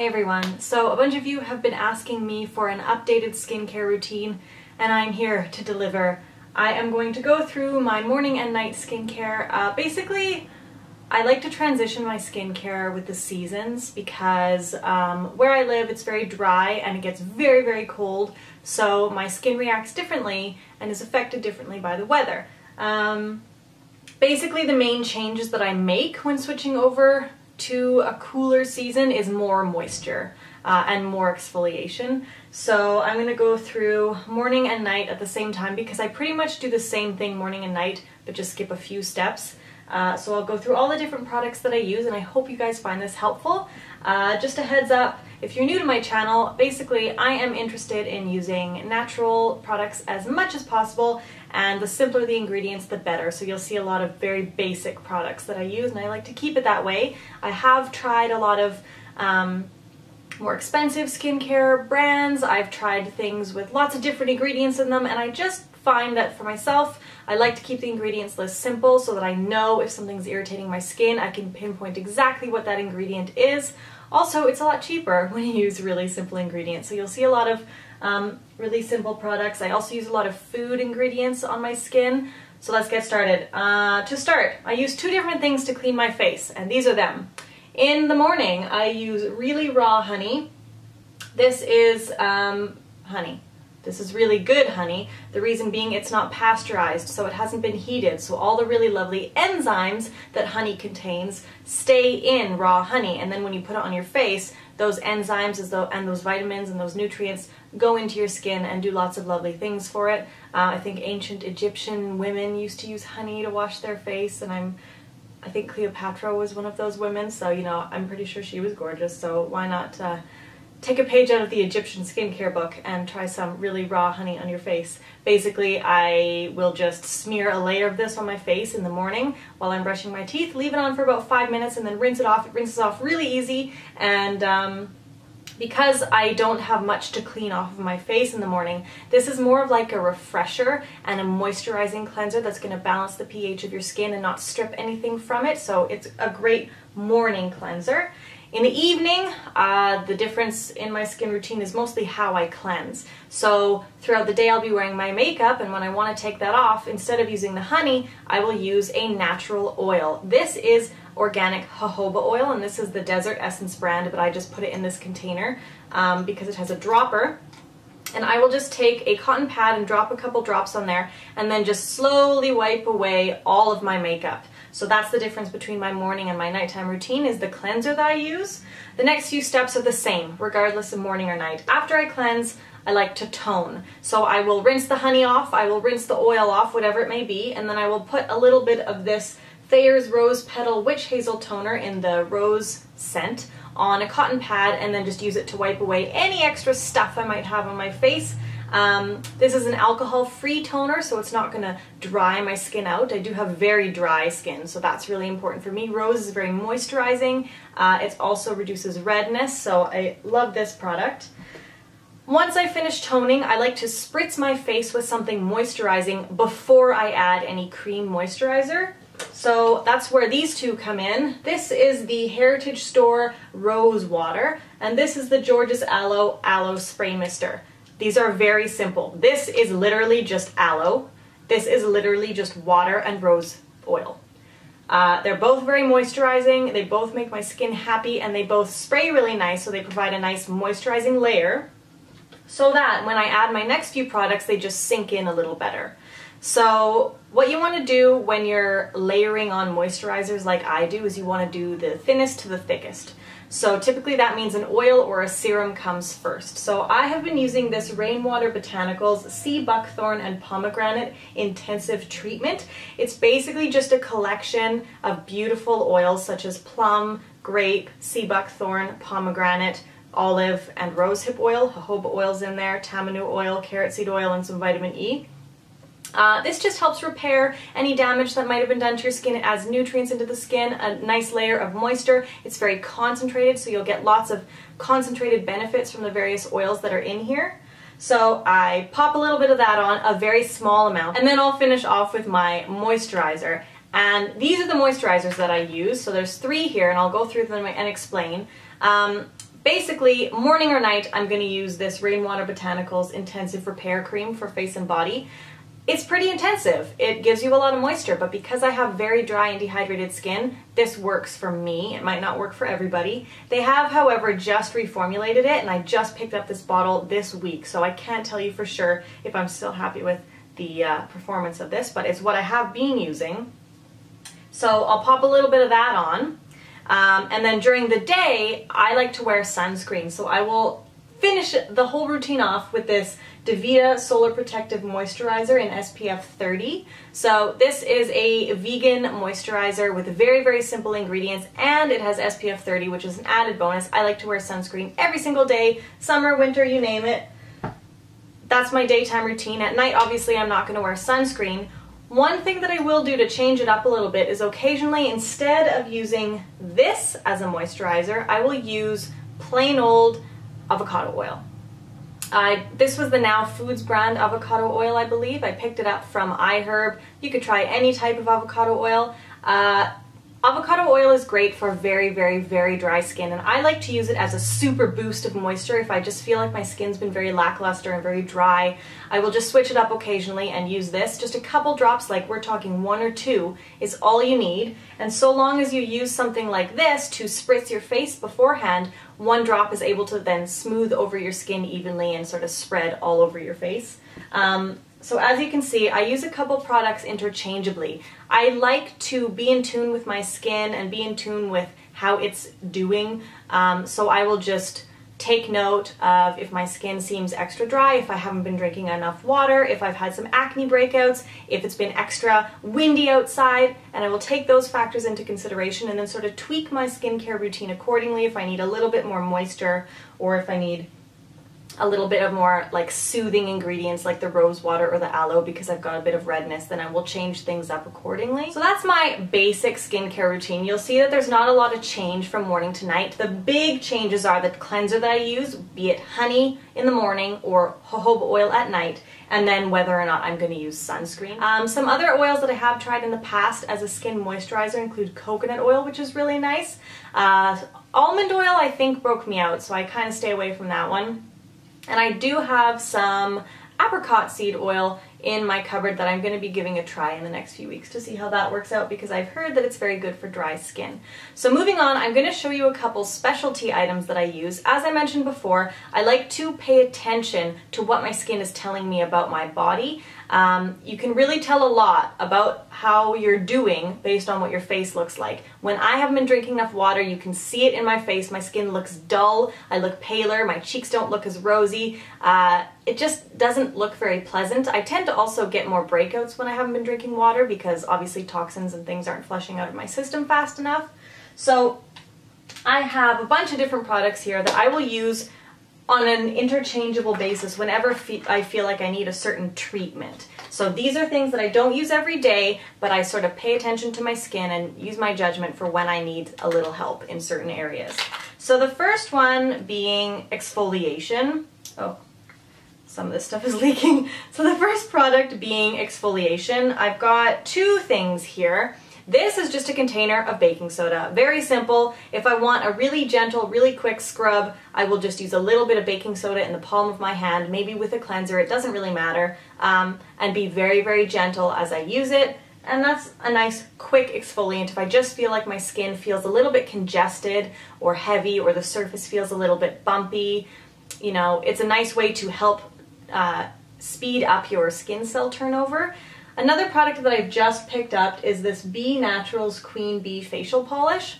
Hey everyone, so a bunch of you have been asking me for an updated skincare routine and I'm here to deliver. I am going to go through my morning and night skincare. Basically, I like to transition my skincare with the seasons because where I live it's very dry and it gets very cold, so my skin reacts differently and is affected differently by the weather. Basically the main changes that I make when switching over to a cooler season is more moisture and more exfoliation. So I'm going to go through morning and night at the same time because I pretty much do the same thing morning and night but just skip a few steps. So I'll go through all the different products that I use and I hope you guys find this helpful. Just a heads up, if you're new to my channel, basically I am interested in using natural products as much as possible, and the simpler the ingredients the better. So you'll see a lot of very basic products that I use and I like to keep it that way. I have tried a lot of more expensive skincare brands. I've tried things with lots of different ingredients in them and I just find that for myself I like to keep the ingredients list simple so that I know if something's irritating my skin I can pinpoint exactly what that ingredient is. Also, it's a lot cheaper when you use really simple ingredients, so you'll see a lot of really simple products. I also use a lot of food ingredients on my skin. So let's get started. To start, I use two different things to clean my face, and these are them. In the morning I use really raw honey. This is honey. This is really good honey. The reason being it's not pasteurized, so it hasn't been heated, so all the really lovely enzymes that honey contains stay in raw honey, and then when you put it on your face, those enzymes and those vitamins and those nutrients go into your skin and do lots of lovely things for it. I think ancient Egyptian women used to use honey to wash their face, and I think Cleopatra was one of those women, so you know, I'm pretty sure she was gorgeous, so why not take a page out of the Egyptian skincare book and try some really raw honey on your face. Basically, I will just smear a layer of this on my face in the morning while I'm brushing my teeth, leave it on for about 5 minutes and then rinse it off. It rinses off really easy, and because I don't have much to clean off of my face in the morning, this is more of like a refresher and a moisturizing cleanser that's going to balance the pH of your skin and not strip anything from it, so it's a great morning cleanser. In the evening, the difference in my skin routine is mostly how I cleanse. So throughout the day I'll be wearing my makeup, and when I want to take that off, instead of using the honey, I will use a natural oil. This is organic jojoba oil, and this is the Desert Essence brand, but I just put it in this container because it has a dropper. And I will just take a cotton pad and drop a couple drops on there and then just slowly wipe away all of my makeup. So that's the difference between my morning and my nighttime routine, is the cleanser that I use. The next few steps are the same, regardless of morning or night. After I cleanse, I like to tone. So I will rinse the honey off, I will rinse the oil off, whatever it may be, and then I will put a little bit of this Thayer's Rose Petal Witch Hazel Toner in the rose scent on a cotton pad, and then just use it to wipe away any extra stuff I might have on my face. This is an alcohol-free toner, so it's not going to dry my skin out. I do have very dry skin, so that's really important for me. Rose is very moisturizing. It also reduces redness, so I love this product. Once I finish toning, I like to spritz my face with something moisturizing before I add any cream moisturizer. So that's where these two come in. This is the Heritage Store Rosewater, and this is the George's Aloe Spray Mister. These are very simple. This is literally just aloe. This is literally just water and rose oil. They're both very moisturizing, they both make my skin happy, and they both spray really nice, so they provide a nice moisturizing layer so that when I add my next few products, they just sink in a little better. So what you want to do when you're layering on moisturizers like I do is you want to do the thinnest to the thickest. So typically that means an oil or a serum comes first. So I have been using this Rainwater Botanicals Sea Buckthorn and Pomegranate Intensive Treatment. It's basically just a collection of beautiful oils such as plum, grape, sea buckthorn, pomegranate, olive, and rosehip oil. Jojoba oil's in there, tamanu oil, carrot seed oil, and some vitamin E. This just helps repair any damage that might have been done to your skin. It adds nutrients into the skin, a nice layer of moisture. It's very concentrated, so you'll get lots of concentrated benefits from the various oils that are in here. So I pop a little bit of that on, a very small amount, and then I'll finish off with my moisturizer. And these are the moisturizers that I use. So there's 3 here, and I'll go through them and explain. basically, morning or night, I'm going to use this Rainwater Botanicals Intensive Repair Cream for face and body. It's pretty intensive. It gives you a lot of moisture, but because I have very dry and dehydrated skin, this works for me. It might not work for everybody. They have, however, just reformulated it, and I just picked up this bottle this week, so I can't tell you for sure if I'm still happy with the performance of this, but it's what I have been using. So I'll pop a little bit of that on. And then during the day, I like to wear sunscreen, so I will finish the whole routine off with this Devita Solar Protective Moisturizer in SPF 30. So this is a vegan moisturizer with very, very simple ingredients, and it has SPF 30, which is an added bonus. I like to wear sunscreen every single day, summer, winter, you name it. That's my daytime routine. At night, obviously, I'm not going to wear sunscreen. One thing that I will do to change it up a little bit is occasionally, instead of using this as a moisturizer, I will use plain old avocado oil. This was the Now Foods brand avocado oil, I believe. I picked it up from iHerb. You could try any type of avocado oil. Avocado oil is great for very, very, very dry skin, and I like to use it as a super boost of moisture. If I just feel like my skin's been very lackluster and very dry, I will just switch it up occasionally and use this. Just a couple drops, like we're talking 1 or 2, is all you need. And so long as you use something like this to spritz your face beforehand, 1 drop is able to then smooth over your skin evenly and sort of spread all over your face. So as you can see, I use a couple products interchangeably. I like to be in tune with my skin and be in tune with how it's doing. So I will just take note of if my skin seems extra dry, if I haven't been drinking enough water, if I've had some acne breakouts, if it's been extra windy outside, and I will take those factors into consideration and then sort of tweak my skincare routine accordingly if I need a little bit more moisture or if I need a little bit of more like soothing ingredients like the Rosewater or the Aloe because I've got a bit of redness, then I will change things up accordingly. So that's my basic skincare routine. You'll see that there's not a lot of change from morning to night. The big changes are the cleanser that I use, be it honey in the morning or jojoba oil at night, and then whether or not I'm going to use sunscreen. Some other oils that I have tried in the past as a skin moisturizer include coconut oil, which is really nice. Almond oil I think broke me out, so I kind of stay away from that one. And I do have some apricot seed oil in my cupboard that I'm going to be giving a try in the next few weeks to see how that works out because I've heard that it's very good for dry skin. So moving on, I'm going to show you a couple specialty items that I use. As I mentioned before, I like to pay attention to what my skin is telling me about my body. You can really tell a lot about how you're doing based on what your face looks like. When I haven't been drinking enough water, you can see it in my face. My skin looks dull, I look paler, my cheeks don't look as rosy. It just doesn't look very pleasant. I tend to also get more breakouts when I haven't been drinking water because obviously toxins and things aren't flushing out of my system fast enough. So I have a bunch of different products here that I will use on an interchangeable basis whenever I feel like I need a certain treatment. So these are things that I don't use every day, but I sort of pay attention to my skin and use my judgment for when I need a little help in certain areas. So the first one being exfoliation. Oh, some of this stuff is leaking. So the first product being exfoliation. I've got 2 things here. This is just a container of baking soda. Very simple. If I want a really gentle, really quick scrub, I will just use a little bit of baking soda in the palm of my hand, maybe with a cleanser, it doesn't really matter, and be very, very gentle as I use it. And that's a nice quick exfoliant if I just feel like my skin feels a little bit congested or heavy or the surface feels a little bit bumpy. You know, it's a nice way to help speed up your skin cell turnover. Another product that I've just picked up is this Be Naturals Queen Bee Facial Polish.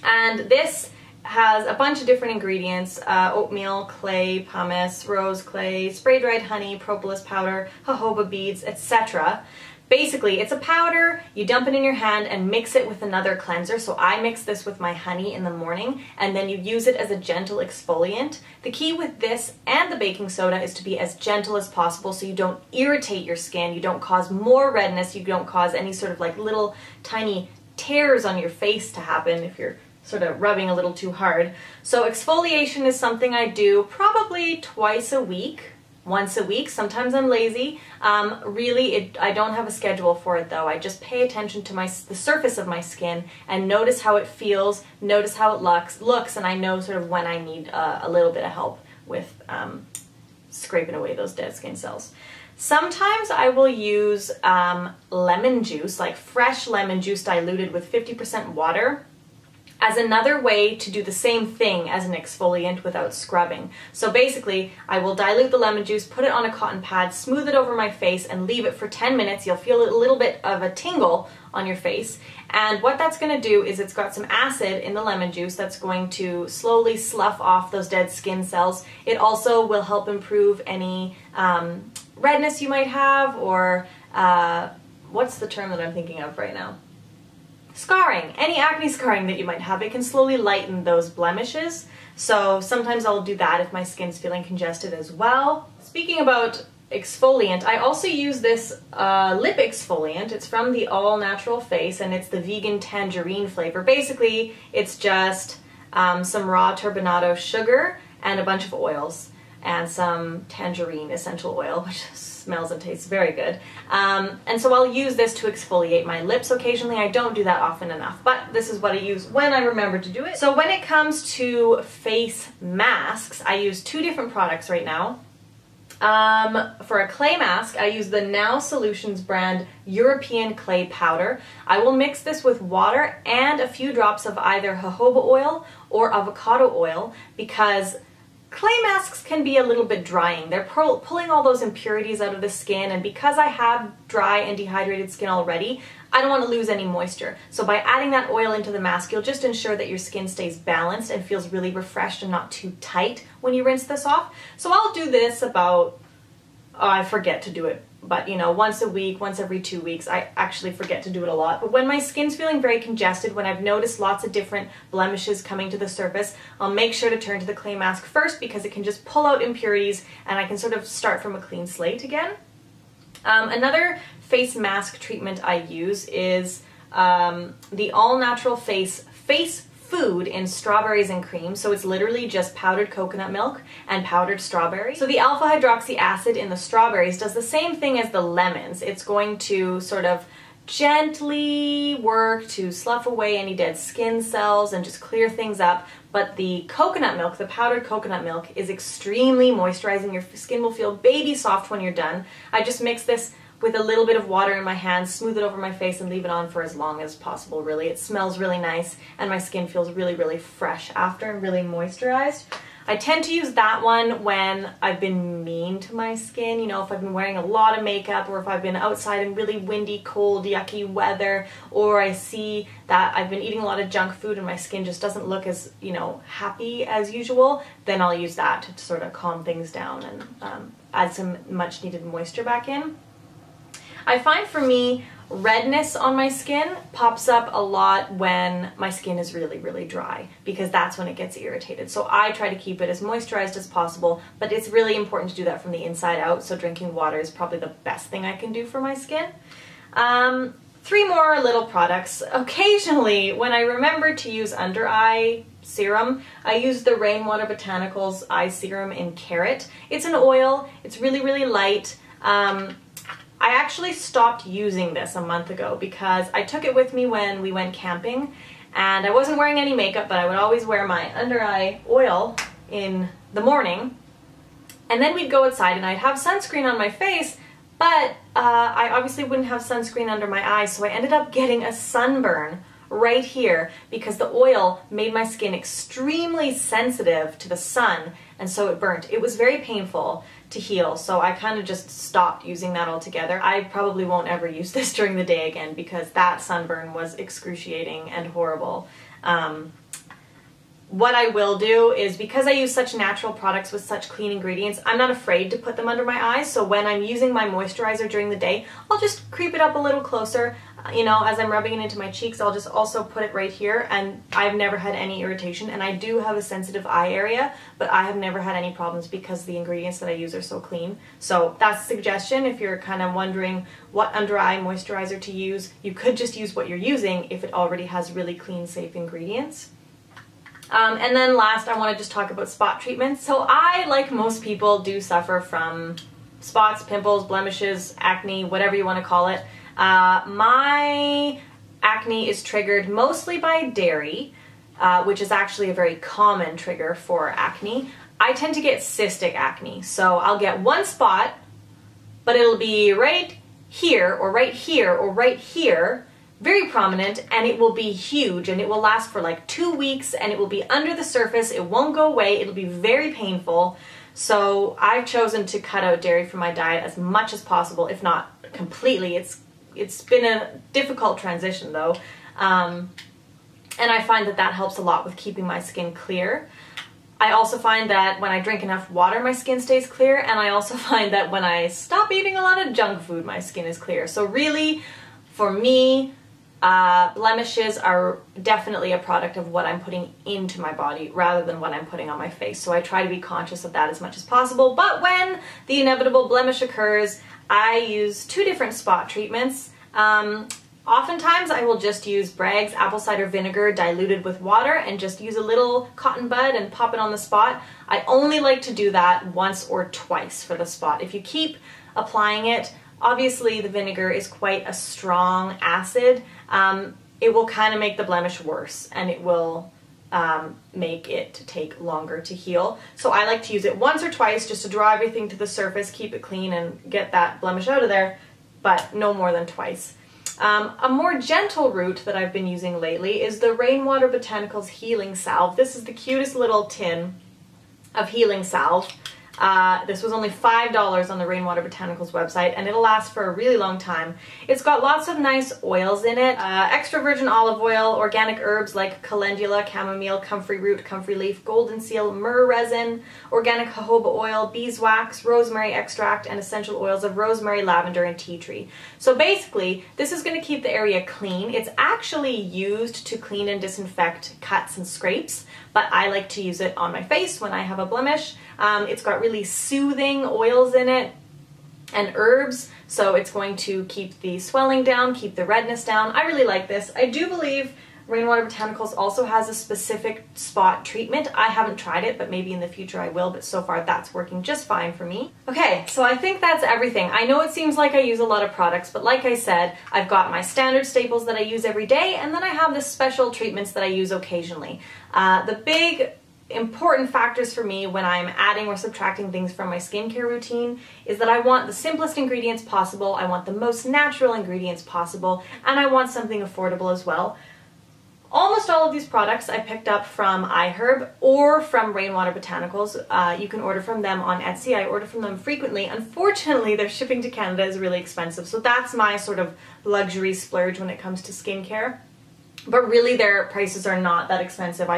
And this has a bunch of different ingredients, oatmeal, clay, pumice, rose clay, spray-dried honey, propolis powder, jojoba beads, etc. Basically, it's a powder, you dump it in your hand and mix it with another cleanser. So I mix this with my honey in the morning and then you use it as a gentle exfoliant. The key with this and the baking soda is to be as gentle as possible so you don't irritate your skin, you don't cause more redness, you don't cause any sort of like little tiny tears on your face to happen if you're sort of rubbing a little too hard. So exfoliation is something I do probably twice a week. once a week. Sometimes I'm lazy. Really, I don't have a schedule for it though. I just pay attention to the surface of my skin and notice how it feels, notice how it looks, and I know sort of when I need a little bit of help with scraping away those dead skin cells. Sometimes I will use lemon juice, like fresh lemon juice diluted with 50% water, as another way to do the same thing as an exfoliant without scrubbing. So basically, I will dilute the lemon juice, put it on a cotton pad, smooth it over my face, and leave it for 10 minutes. You'll feel a little bit of a tingle on your face. And what that's going to do is it's got some acid in the lemon juice that's going to slowly slough off those dead skin cells. It also will help improve any redness you might have, or what's the term that I'm thinking of right now? Scarring. Any acne scarring that you might have, it can slowly lighten those blemishes. So sometimes I'll do that if my skin's feeling congested as well. Speaking about exfoliant, I also use this lip exfoliant. It's from the All Natural Face, and it's the vegan tangerine flavor. Basically, it's just some raw turbinado sugar and a bunch of oils and some tangerine essential oil, which smells and tastes very good. And so I'll use this to exfoliate my lips occasionally. I don't do that often enough, but this is what I use when I remember to do it. So when it comes to face masks, I use 2 different products right now. For a clay mask, I use the Now Solutions brand European Clay Powder. I will mix this with water and a few drops of either jojoba oil or avocado oil, because clay masks can be a little bit drying. They're pulling all those impurities out of the skin, and because I have dry and dehydrated skin already, I don't want to lose any moisture. So by adding that oil into the mask, you'll just ensure that your skin stays balanced and feels really refreshed and not too tight when you rinse this off. So I'll do this about, I forget to do it, but you know, once a week, once every 2 weeks. I actually forget to do it a lot. But when my skin's feeling very congested, when I've noticed lots of different blemishes coming to the surface, I'll make sure to turn to the clay mask first, because it can just pull out impurities and I can sort of start from a clean slate again. Another face mask treatment I use is the All Natural Face Food in strawberries and cream. So it's literally just powdered coconut milk and powdered strawberry. So the alpha hydroxy acid in the strawberries does the same thing as the lemons. It's going to sort of gently work to slough away any dead skin cells and just clear things up. But the coconut milk, the powdered coconut milk, is extremely moisturizing. Your skin will feel baby soft when you're done. I just mix this with a little bit of water in my hands, smooth it over my face, and leave it on for as long as possible, really. It smells really nice, and my skin feels really, really fresh after and really moisturized. I tend to use that one when I've been mean to my skin, you know, if I've been wearing a lot of makeup, or if I've been outside in really windy, cold, yucky weather, or I see that I've been eating a lot of junk food and my skin just doesn't look as, you know, happy as usual, then I'll use that to sort of calm things down and add some much needed moisture back in. I find for me, redness on my skin pops up a lot when my skin is really, really dry, because that's when it gets irritated. So I try to keep it as moisturized as possible, but it's really important to do that from the inside out, so drinking water is probably the best thing I can do for my skin. 3 more little products. Occasionally, when I remember to use under eye serum, I use the Rainwater Botanicals Eye Serum in Carrot. It's an oil, it's really, really light. I actually stopped using this a month ago because I took it with me when we went camping, and I wasn't wearing any makeup, but I would always wear my under eye oil in the morning, and then we'd go outside and I'd have sunscreen on my face, but I obviously wouldn't have sunscreen under my eyes, so I ended up getting a sunburn right here because the oil made my skin extremely sensitive to the sun, and so it burnt. It was very painful to heal, so I kind of just stopped using that altogether. I probably won't ever use this during the day again because that sunburn was excruciating and horrible. What I will do is, because I use such natural products with such clean ingredients, I'm not afraid to put them under my eyes. So when I'm using my moisturizer during the day, I'll just creep it up a little closer. You know, as I'm rubbing it into my cheeks, I'll just also put it right here, and I've never had any irritation. And I do have a sensitive eye area, but I have never had any problems because the ingredients that I use are so clean. So that's a suggestion if you're kind of wondering what under eye moisturizer to use. You could just use what you're using if it already has really clean, safe ingredients. And then last, I want to just talk about spot treatments. So I, like most people, do suffer from spots, pimples, blemishes, acne, whatever you want to call it. My acne is triggered mostly by dairy, which is actually a very common trigger for acne. I tend to get cystic acne, so I'll get one spot, but it'll be right here, or right here, or right here, very prominent, and it will be huge, and it will last for like 2 weeks, and it will be under the surface. It won't go away. It'll be very painful. So I've chosen to cut out dairy from my diet as much as possible, if not completely. It's been a difficult transition though, and I find that that helps a lot with keeping my skin clear. I also find that when I drink enough water, my skin stays clear, and I also find that when I stop eating a lot of junk food, my skin is clear. So really, for me, blemishes are definitely a product of what I'm putting into my body rather than what I'm putting on my face. So I try to be conscious of that as much as possible. But when the inevitable blemish occurs, I use 2 different spot treatments. Oftentimes I will just use Bragg's apple cider vinegar diluted with water and just use a little cotton bud and pop it on the spot. I only like to do that once or twice for the spot. If you keep applying it, obviously the vinegar is quite a strong acid. It will kind of make the blemish worse, and it will make it take longer to heal. So I like to use it once or twice just to draw everything to the surface, keep it clean, and get that blemish out of there, but no more than twice. A more gentle route that I've been using lately is the Rainwater Botanicals Healing Salve. This is the cutest little tin of healing salve. This was only $5 on the Rainwater Botanicals website, and it'll last for a really long time. It's got lots of nice oils in it. Extra virgin olive oil, organic herbs like calendula, chamomile, comfrey root, comfrey leaf, golden seal, myrrh resin, organic jojoba oil, beeswax, rosemary extract, and essential oils of rosemary, lavender, and tea tree. So basically, this is going to keep the area clean. It's actually used to clean and disinfect cuts and scrapes, but I like to use it on my face when I have a blemish. It's got really soothing oils in it and herbs, so it's going to keep the swelling down, keep the redness down. I really like this. I do believe Rainwater Botanicals also has a specific spot treatment. I haven't tried it, but maybe in the future I will, but so far that's working just fine for me. Okay, so I think that's everything. I know it seems like I use a lot of products, but like I said, I've got my standard staples that I use every day, and then I have the special treatments that I use occasionally. The big important factors for me when I'm adding or subtracting things from my skincare routine is that I want the simplest ingredients possible, I want the most natural ingredients possible, and I want something affordable as well. Almost all of these products I picked up from iHerb or from Rainwater Botanicals. You can order from them on Etsy. I order from them frequently. Unfortunately, their shipping to Canada is really expensive, so that's my sort of luxury splurge when it comes to skincare. But really their prices are not that expensive.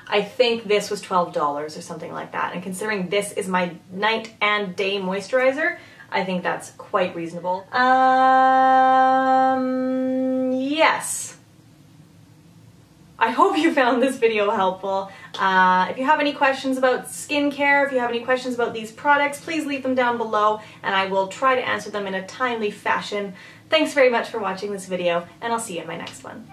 I think this was $12 or something like that, and considering this is my night and day moisturizer, I think that's quite reasonable. Yes. I hope you found this video helpful. If you have any questions about skincare, if you have any questions about these products, please leave them down below and I will try to answer them in a timely fashion. Thanks very much for watching this video, and I'll see you in my next one.